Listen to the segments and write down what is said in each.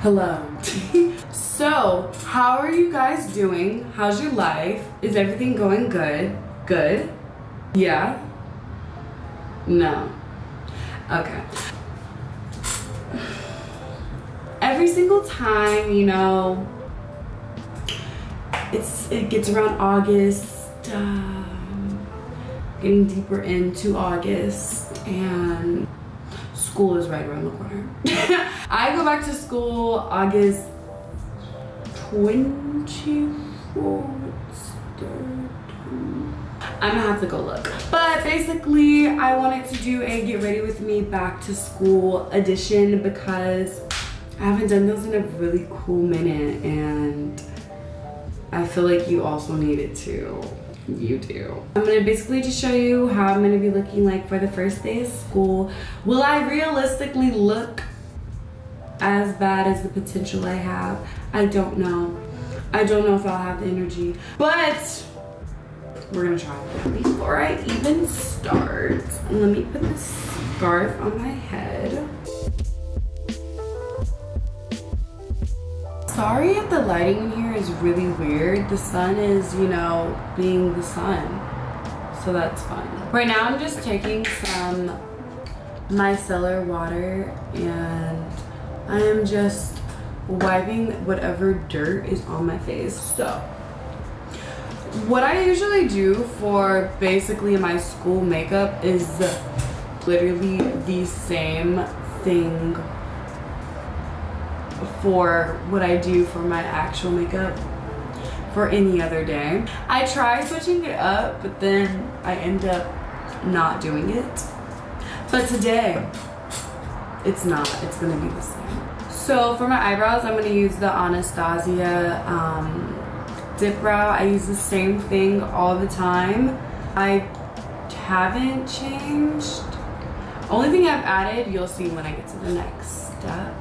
Hello. So, how are you guys doing? How's your life? Is everything going good? Good? Yeah? No. Okay. Every single time, you know, it gets around August, getting deeper into August, and school is right around the corner. I go back to school August 24th. I'm gonna have to go look. But basically, I wanted to do a get ready with me back to school edition because I haven't done those in a really cool minute, and I feel like you also need it too. You do. I'm gonna basically just show you how I'm gonna be looking like for the first day of school. Will I realistically look as bad as the potential I have? I don't know. I don't know if I'll have the energy, but we're gonna try. Before I even start, let me put this scarf on my head. Sorry if the lighting in here is really weird. The sun is, you know, being the sun. So that's fun. Right now I'm just taking some micellar water and I am just wiping whatever dirt is on my face. So, what I usually do for basically my school makeup is literally the same thing for what I do for my actual makeup for any other day. I try switching it up, but then I end up not doing it. But today, it's not. It's gonna be the same. So for my eyebrows, I'm gonna use the Anastasia Dip Brow. I use the same thing all the time. I haven't changed. Only thing I've added, you'll see when I get to the next step.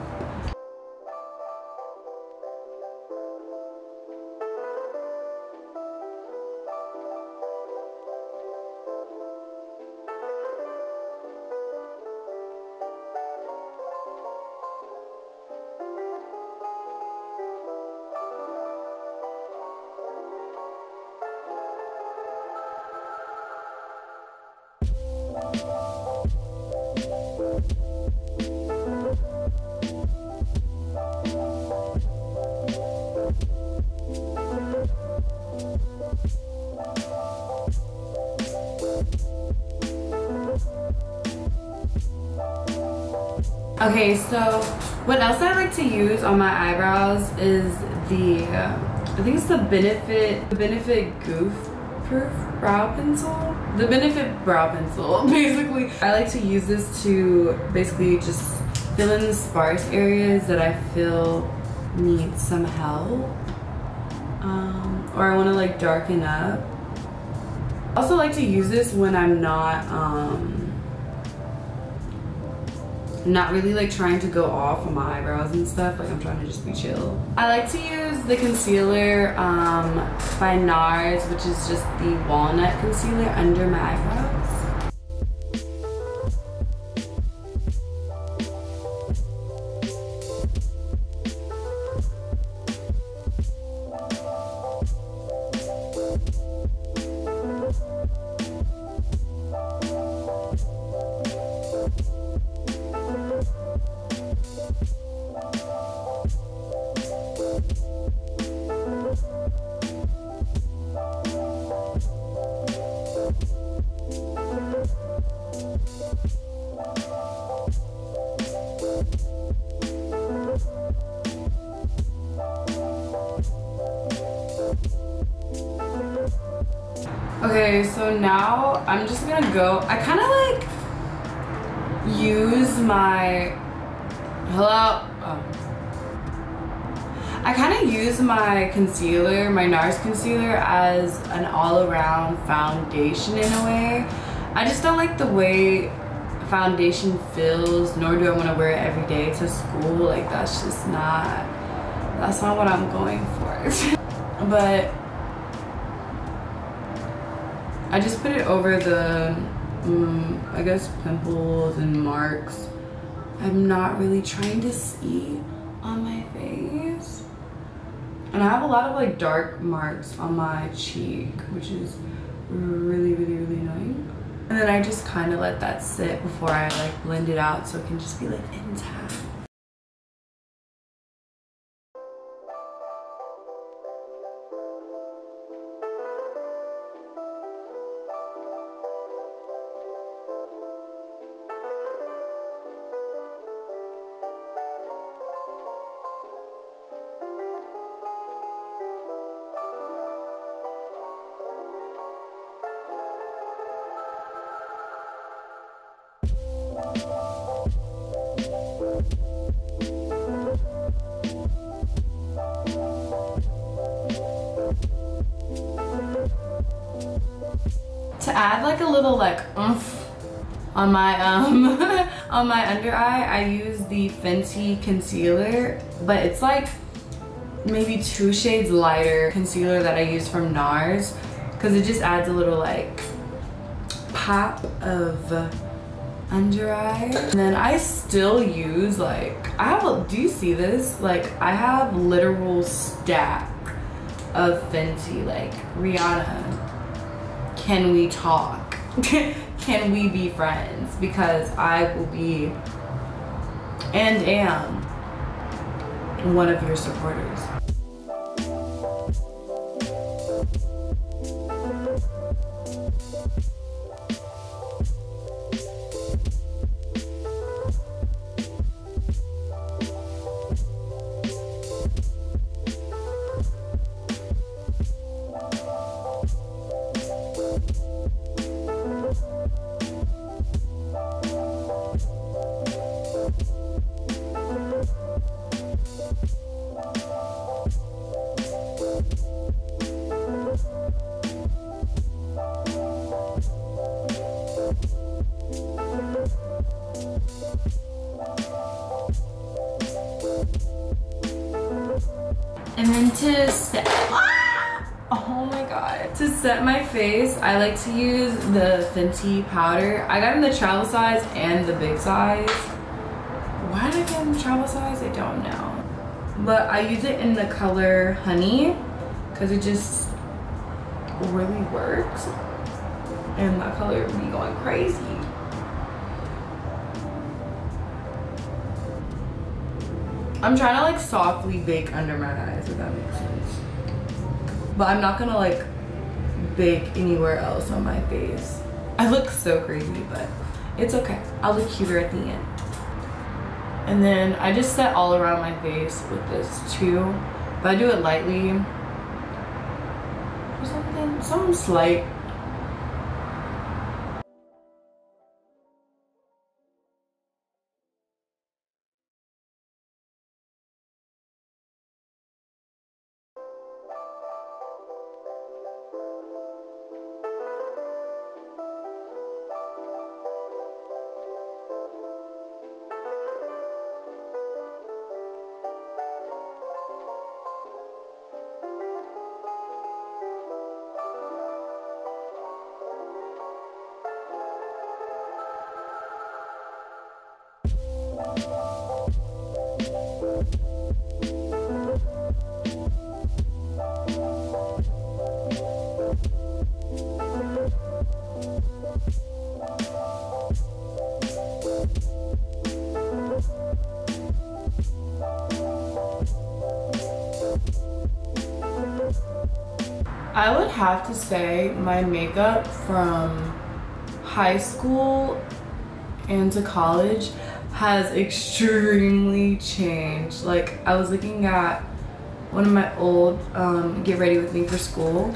Okay, so what else I like to use on my eyebrows is the, I think it's the Benefit Goof Proof Brow Pencil. The Benefit Brow Pencil, basically. I like to use this to basically just fill in the sparse areas that I feel need some help. Or I want to like darken up. I also like to use this when I'm not really like trying to go off on my eyebrows and stuff. Like I'm trying to just be chill. I like to use the concealer by NARS, which is just the walnut concealer under my eyebrows. Okay, so now I'm just gonna go. I kind of like use my I kind of use my concealer, my NARS concealer, as an all-around foundation in a way. I just don't like the way foundation feels, nor do I want to wear it every day to school. Like that's just not That's not what I'm going for. But I just put it over the, I guess, pimples and marks. I'm not really trying to see on my face. And I have a lot of like dark marks on my cheek, which is really annoying. And then I just kind of let that sit before I like blend it out so it can just be like intact. To add like a little like oomph on my on my under eye, I use the Fenty concealer, but it's like maybe 2 shades lighter concealer that I use from NARS, because it just adds a little like pop of under eye. And then I still use like, I have a, do you see this? Like I have literal stack of Fenty, like Rihanna, can we talk? Can we be friends? Because I will be and am one of your supporters. And then to set, oh my god. To set my face, I like to use the Fenty powder. I got it in the travel size and the big size. Why did I get it in the travel size? I don't know. But I use it in the color Honey because it just really works. And that color be going crazy. I'm trying to like softly bake under my eyes, if that makes sense. But I'm not gonna like bake anywhere else on my face. I look so crazy, but it's okay. I'll look cuter at the end. And then I just set all around my face with this too. But I do it lightly. Or something slight. I would have to say my makeup from high school and to college has extremely changed. Like I was looking at one of my old get ready with me for school,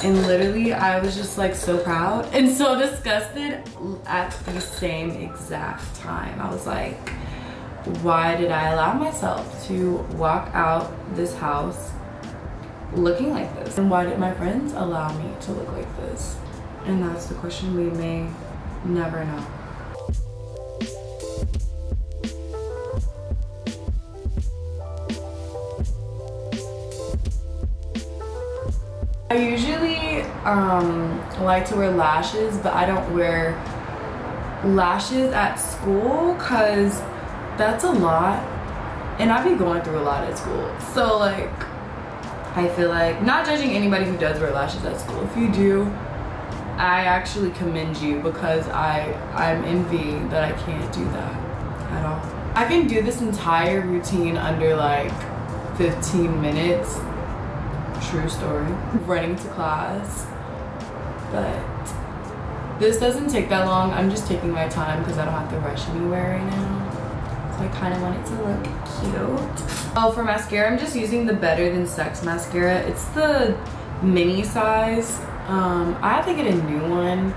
and literally I was just like so proud and so disgusted at the same exact time. I was like, why did I allow myself to walk out this house looking like this? And why did my friends allow me to look like this? And that's the question we may never know. I usually like to wear lashes, but I don't wear lashes at school because that's a lot. And I be going through a lot at school. So like, I feel like, not judging anybody who does wear lashes at school. If you do, I actually commend you because I'm envying that I can't do that at all. I can do this entire routine under like 15 minutes. True story. Running to class. But this doesn't take that long. I'm just taking my time because I don't have to rush anywhere right now. So I kind of want it to look cute. Oh, for mascara, I'm just using the Better Than Sex mascara. It's the mini size. I have to get a new one.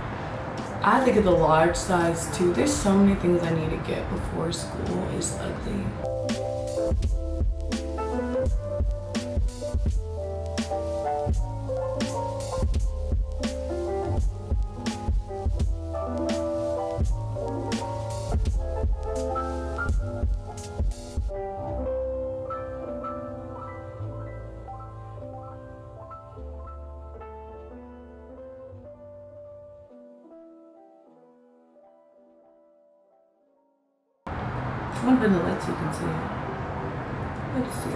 I have to get the large size too. There's so many things I need to get before school is ugly. I'm gonna bend the light so you can see it. Let's see.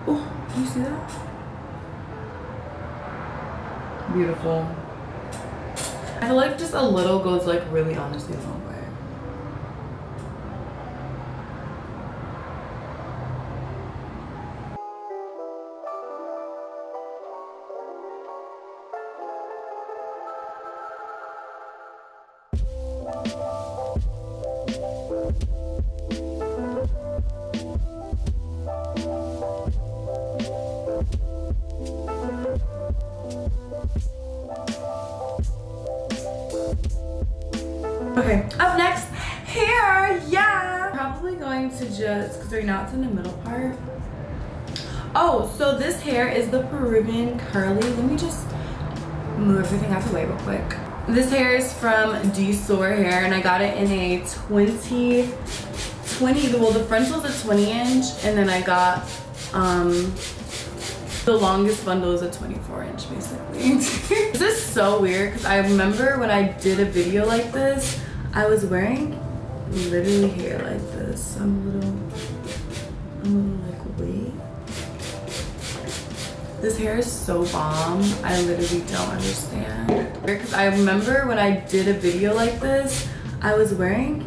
Oh, do you see that? Beautiful. I feel like just a little goes like really honestly a long way. Okay, up next, hair, yeah! Probably going to just, because right now it's in the middle part. Oh, so this hair is the Peruvian curly. Let me just move everything out the way real quick. This hair is from DSoar hair, and I got it in a 20, well the frontal's a 20 inch, and then I got the longest bundle is a 24 inch basically. This is so weird because I remember when I did a video like this, I was wearing literally hair like this. I'm a little like, wait. This hair is so bomb. I literally don't understand. Because I remember when I did a video like this, I was wearing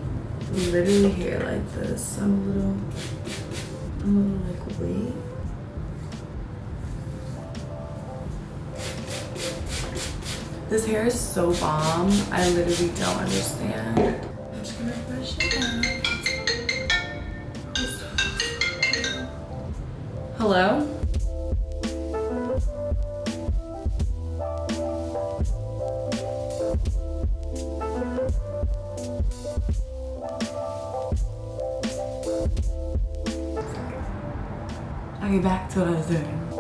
literally hair like this. I'm a little like, wait. This hair is so bomb. I literally don't understand. I'm just gonna brush it out. Hello? Okay, back to what I was doing.